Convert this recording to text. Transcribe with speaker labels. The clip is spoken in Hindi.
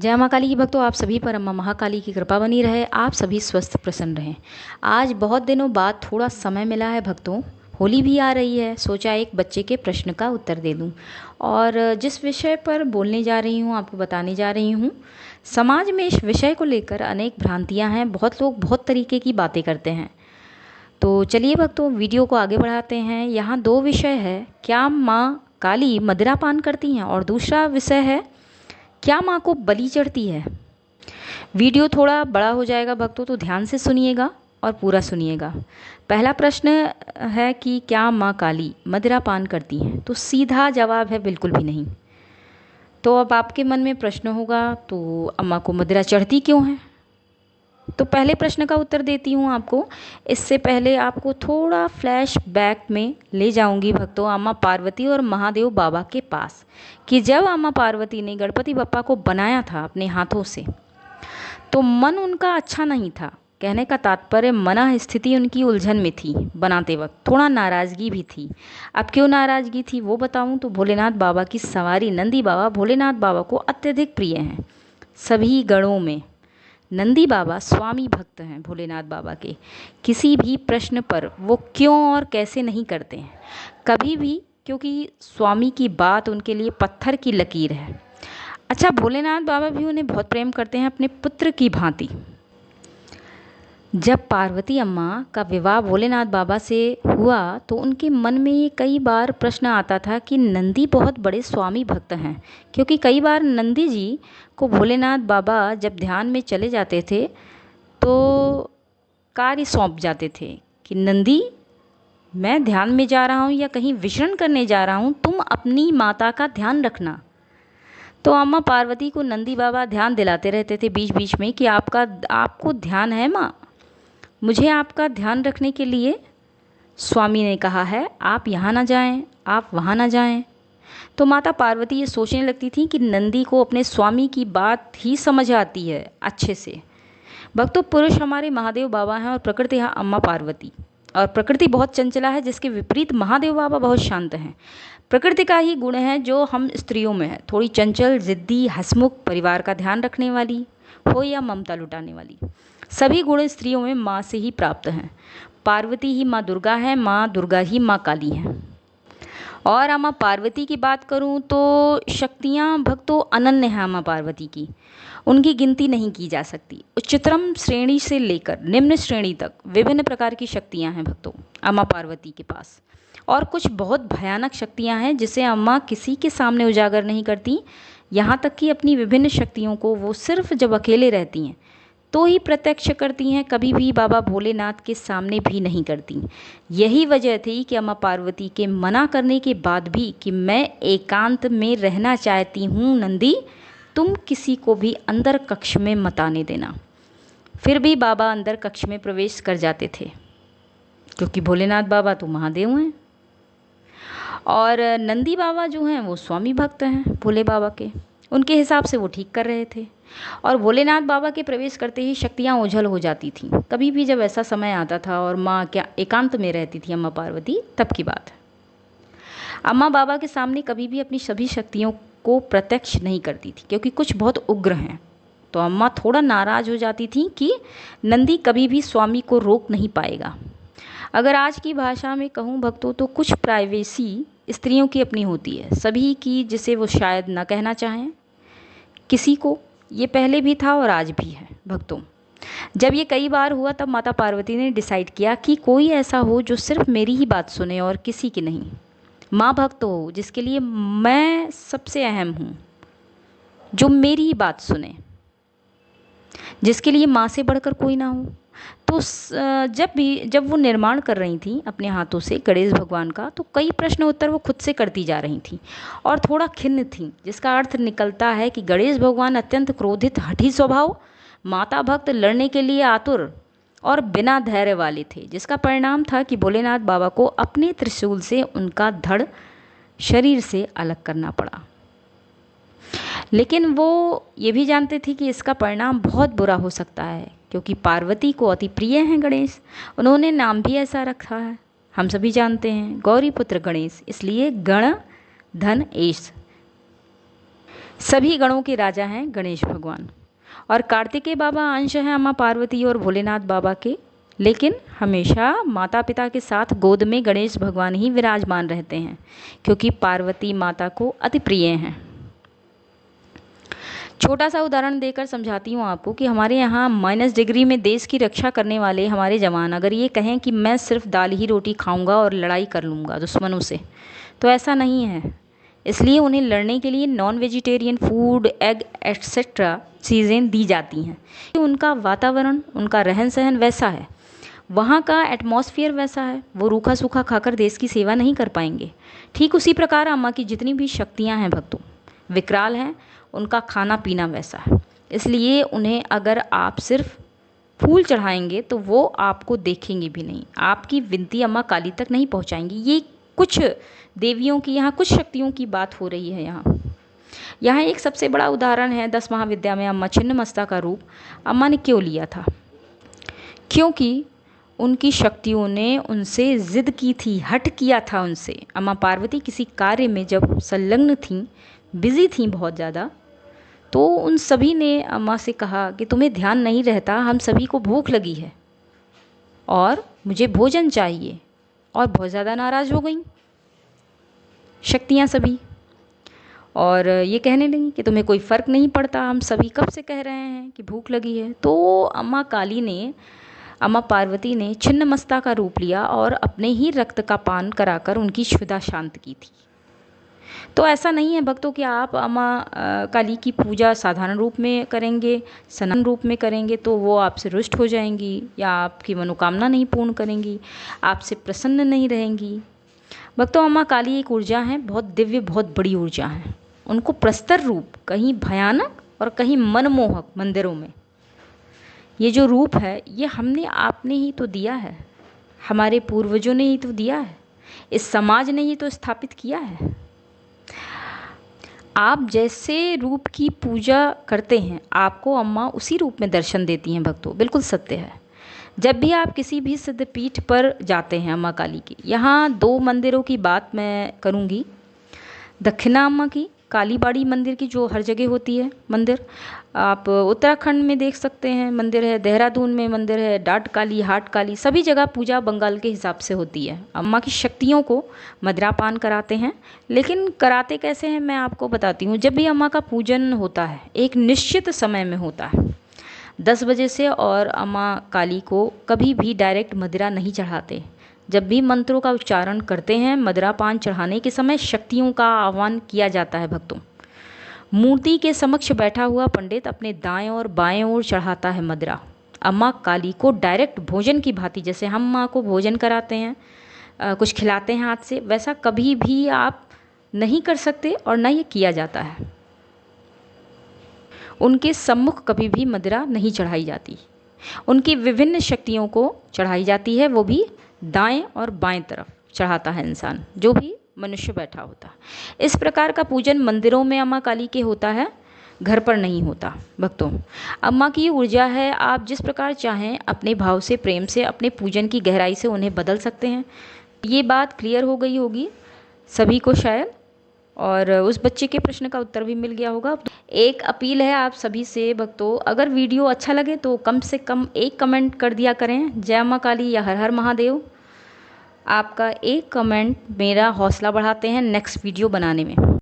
Speaker 1: जय माँ काली की भक्तों, आप सभी पर अम्मा महाकाली की कृपा बनी रहे। आप सभी स्वस्थ प्रसन्न रहें। आज बहुत दिनों बाद थोड़ा समय मिला है भक्तों। होली भी आ रही है, सोचा एक बच्चे के प्रश्न का उत्तर दे दूं। और जिस विषय पर बोलने जा रही हूँ, आपको बताने जा रही हूँ, समाज में इस विषय को लेकर अनेक भ्रांतियाँ हैं। बहुत लोग बहुत तरीके की बातें करते हैं। तो चलिए भक्तों, वीडियो को आगे बढ़ाते हैं। यहाँ दो विषय है, क्या माँ काली मदिरा पान करती हैं, और दूसरा विषय है, क्या माँ को बलि चढ़ती है। वीडियो थोड़ा बड़ा हो जाएगा भक्तों, तो ध्यान से सुनिएगा और पूरा सुनिएगा। पहला प्रश्न है कि क्या माँ काली मदिरा पान करती हैं, तो सीधा जवाब है बिल्कुल भी नहीं। तो अब आपके मन में प्रश्न होगा, तो अम्मा को मदिरा चढ़ती क्यों है। तो पहले प्रश्न का उत्तर देती हूँ आपको। इससे पहले आपको थोड़ा फ्लैश बैक में ले जाऊंगी भक्तों, अम्मा पार्वती और महादेव बाबा के पास, कि जब अम्मा पार्वती ने गणपति बप्पा को बनाया था अपने हाथों से, तो मन उनका अच्छा नहीं था। कहने का तात्पर्य, मना स्थिति उनकी उलझन में थी। बनाते वक्त थोड़ा नाराज़गी भी थी। अब क्यों नाराज़गी थी वो बताऊं, तो भोलेनाथ बाबा की सवारी नंदी बाबा भोलेनाथ बाबा को अत्यधिक प्रिय हैं। सभी गणों में नंदी बाबा स्वामी भक्त हैं भोलेनाथ बाबा के। किसी भी प्रश्न पर वो क्यों और कैसे नहीं करते हैं कभी भी, क्योंकि स्वामी की बात उनके लिए पत्थर की लकीर है। अच्छा, भोलेनाथ बाबा भी उन्हें बहुत प्रेम करते हैं, अपने पुत्र की भांति। जब पार्वती अम्मा का विवाह भोलेनाथ बाबा से हुआ, तो उनके मन में ये कई बार प्रश्न आता था कि नंदी बहुत बड़े स्वामी भक्त हैं। क्योंकि कई बार नंदी जी को भोलेनाथ बाबा जब ध्यान में चले जाते थे, तो कार्य सौंप जाते थे कि नंदी, मैं ध्यान में जा रहा हूँ या कहीं विचरण करने जा रहा हूँ, तुम अपनी माता का ध्यान रखना। तो अम्मा पार्वती को नंदी बाबा ध्यान दिलाते रहते थे बीच बीच में कि आपको ध्यान है माँ, मुझे आपका ध्यान रखने के लिए स्वामी ने कहा है, आप यहाँ ना जाएं, आप वहाँ ना जाएं। तो माता पार्वती ये सोचने लगती थी कि नंदी को अपने स्वामी की बात ही समझ आती है अच्छे से। भक्तों, पुरुष हमारे महादेव बाबा हैं और प्रकृति है अम्मा पार्वती। और प्रकृति बहुत चंचला है, जिसके विपरीत महादेव बाबा बहुत शांत हैं। प्रकृति का ही गुण है जो हम स्त्रियों में है, थोड़ी चंचल, जिद्दी, हंसमुख, परिवार का ध्यान रखने वाली हो या ममता लुटाने वाली। सभी गुण स्त्रियों में माँ से ही प्राप्त हैं। पार्वती ही माँ दुर्गा है, माँ दुर्गा ही माँ काली है। और अम्मा पार्वती की बात करूं तो शक्तियां भक्तों अनन्य हैं अम्मा पार्वती की। उनकी गिनती नहीं की जा सकती। उच्चतम श्रेणी से लेकर निम्न श्रेणी तक विभिन्न प्रकार की शक्तियां हैं भक्तों अम्मा पार्वती के पास। और कुछ बहुत भयानक शक्तियां हैं जिसे अम्मा किसी के सामने उजागर नहीं करती। यहाँ तक कि अपनी विभिन्न शक्तियों को वो सिर्फ जब अकेले रहती हैं तो ही प्रत्यक्ष करती हैं, कभी भी बाबा भोलेनाथ के सामने भी नहीं करती। यही वजह थी कि अम्मा पार्वती के मना करने के बाद भी कि मैं एकांत में रहना चाहती हूँ नंदी, तुम किसी को भी अंदर कक्ष में मत आने देना। फिर भी बाबा अंदर कक्ष में प्रवेश कर जाते थे, क्योंकि भोलेनाथ बाबा तो महादेव हैं और नंदी बाबा जो हैं वो स्वामी भक्त हैं भोले बाबा के। उनके हिसाब से वो ठीक कर रहे थे। और भोलेनाथ बाबा के प्रवेश करते ही शक्तियाँ ओझल हो जाती थीं। कभी भी जब ऐसा समय आता था और माँ क्या एकांत में रहती थी अम्मा पार्वती, तब की बात है। अम्मा बाबा के सामने कभी भी अपनी सभी शक्तियों को प्रत्यक्ष नहीं करती थी, क्योंकि कुछ बहुत उग्र हैं। तो अम्मा थोड़ा नाराज़ हो जाती थी कि नंदी कभी भी स्वामी को रोक नहीं पाएगा। अगर आज की भाषा में कहूँ भक्तों, तो कुछ प्राइवेसी स्त्रियों की अपनी होती है, सभी की, जिसे वो शायद न कहना चाहें किसी को। ये पहले भी था और आज भी है भक्तों। जब ये कई बार हुआ, तब माता पार्वती ने डिसाइड किया कि कोई ऐसा हो जो सिर्फ मेरी ही बात सुने और किसी की नहीं। माँ भक्त हो जिसके लिए मैं सबसे अहम हूँ, जो मेरी ही बात सुने, जिसके लिए माँ से बढ़कर कोई ना हो। तो जब वो निर्माण कर रही थी अपने हाथों से गणेश भगवान का, तो कई प्रश्न उत्तर वो खुद से करती जा रही थी और थोड़ा खिन्न थी, जिसका अर्थ निकलता है कि गणेश भगवान अत्यंत क्रोधित, हठी स्वभाव, माता भक्त, लड़ने के लिए आतुर और बिना धैर्य वाले थे। जिसका परिणाम था कि भोलेनाथ बाबा को अपने त्रिशूल से उनका धड़ शरीर से अलग करना पड़ा। लेकिन वो ये भी जानते थे कि इसका परिणाम बहुत बुरा हो सकता है, क्योंकि पार्वती को अति प्रिय हैं गणेश। उन्होंने नाम भी ऐसा रखा है, हम सभी जानते हैं, गौरी पुत्र गणेश, इसलिए गण धन एश। सभी गणों के राजा हैं गणेश भगवान। और कार्तिकेय बाबा अंश हैं अम्मा पार्वती और भोलेनाथ बाबा के, लेकिन हमेशा माता पिता के साथ गोद में गणेश भगवान ही विराजमान रहते हैं, क्योंकि पार्वती माता को अति प्रिय हैं। छोटा सा उदाहरण देकर समझाती हूँ आपको कि हमारे यहाँ -डिग्री में देश की रक्षा करने वाले हमारे जवान अगर ये कहें कि मैं सिर्फ दाल ही रोटी खाऊंगा और लड़ाई कर लूँगा दुश्मनों से, तो ऐसा नहीं है। इसलिए उन्हें लड़ने के लिए non vegetarian food, egg etcetera चीज़ें दी जाती हैं। उनका वातावरण, उनका रहन सहन वैसा है, वहाँ का एटमॉस्फेयर वैसा है, वो रूखा सूखा खाकर देश की सेवा नहीं कर पाएंगे। ठीक उसी प्रकार अम्मा की जितनी भी शक्तियाँ हैं भक्तों, विकराल हैं, उनका खाना पीना वैसा है। इसलिए उन्हें अगर आप सिर्फ फूल चढ़ाएंगे तो वो आपको देखेंगे भी नहीं, आपकी विनती अम्मा काली तक नहीं पहुंचाएंगी। ये कुछ देवियों की, यहाँ कुछ शक्तियों की बात हो रही है। यहाँ एक सबसे बड़ा उदाहरण है 10 महाविद्या में अम्मा छिन्नमस्ता का रूप अम्मा ने क्यों लिया था, क्योंकि उनकी शक्तियों ने उनसे जिद की थी, हट किया था उनसे। अम्मा पार्वती किसी कार्य में जब संलग्न थीं, बिजी थीं बहुत ज़्यादा, तो उन सभी ने अम्मा से कहा कि तुम्हें ध्यान नहीं रहता, हम सभी को भूख लगी है और मुझे भोजन चाहिए, और बहुत ज़्यादा नाराज़ हो गई शक्तियाँ सभी, और ये कहने लगी कि तुम्हें कोई फ़र्क नहीं पड़ता, हम सभी कब से कह रहे हैं कि भूख लगी है। तो अम्मा काली ने, अम्मा पार्वती ने छिन्नमस्ता का रूप लिया और अपने ही रक्त का पान कराकर उनकी क्षुधा शांत की थी। तो ऐसा नहीं है भक्तों कि आप अम्मा काली की पूजा साधारण रूप में करेंगे, सनातन रूप में करेंगे तो वो आपसे रुष्ट हो जाएंगी या आपकी मनोकामना नहीं पूर्ण करेंगी, आपसे प्रसन्न नहीं रहेंगी। भक्तों, अम्मा काली एक ऊर्जा है, बहुत दिव्य, बहुत बड़ी ऊर्जा है। उनको प्रस्तर रूप कहीं भयानक और कहीं मनमोहक मंदिरों में, ये जो रूप है ये हमने आपने ही तो दिया है, हमारे पूर्वजों ने ही तो दिया है, इस समाज ने ही तो स्थापित किया है। आप जैसे रूप की पूजा करते हैं आपको अम्मा उसी रूप में दर्शन देती हैं भक्तों, बिल्कुल सत्य है। जब भी आप किसी भी सिद्धपीठ पर जाते हैं अम्मा काली की, यहाँ 2 मंदिरों की बात मैं करूँगी। दक्षिणा अम्मा की, कालीबाड़ी मंदिर की जो हर जगह होती है मंदिर, आप उत्तराखंड में देख सकते हैं मंदिर है, देहरादून में मंदिर है, डाट काली, हाट काली, सभी जगह पूजा बंगाल के हिसाब से होती है। अम्मा की शक्तियों को मदिरापान कराते हैं, लेकिन कराते कैसे हैं मैं आपको बताती हूँ। जब भी अम्मा का पूजन होता है एक निश्चित समय में होता है 10 बजे से, और अम्मा काली को कभी भी डायरेक्ट मदिरा नहीं चढ़ाते। जब भी मंत्रों का उच्चारण करते हैं मदिरा पान चढ़ाने के समय शक्तियों का आह्वान किया जाता है भक्तों। मूर्ति के समक्ष बैठा हुआ पंडित अपने दाएं और बाएं ओर चढ़ाता है मदिरा अम्मा काली को डायरेक्ट भोजन की भांति, जैसे हम माँ को भोजन कराते हैं, कुछ खिलाते हैं हाथ से, वैसा कभी भी आप नहीं कर सकते और न ये किया जाता है। उनके सम्मुख कभी भी मदिरा नहीं चढ़ाई जाती। उनकी विभिन्न शक्तियों को चढ़ाई जाती है, वो भी दाएं और बाएं तरफ चढ़ाता है इंसान, जो भी मनुष्य बैठा होता। इस प्रकार का पूजन मंदिरों में अम्मा काली के होता है, घर पर नहीं होता भक्तों। अम्मा की ऊर्जा है, आप जिस प्रकार चाहें अपने भाव से, प्रेम से, अपने पूजन की गहराई से उन्हें बदल सकते हैं। ये बात क्लियर हो गई होगी सभी को शायद, और उस बच्चे के प्रश्न का उत्तर भी मिल गया होगा। एक अपील है आप सभी से भक्तों, अगर वीडियो अच्छा लगे तो कम से कम एक कमेंट कर दिया करें, जय माँ काली या हर हर महादेव। आपका एक कमेंट मेरा हौसला बढ़ाते हैं नेक्स्ट वीडियो बनाने में।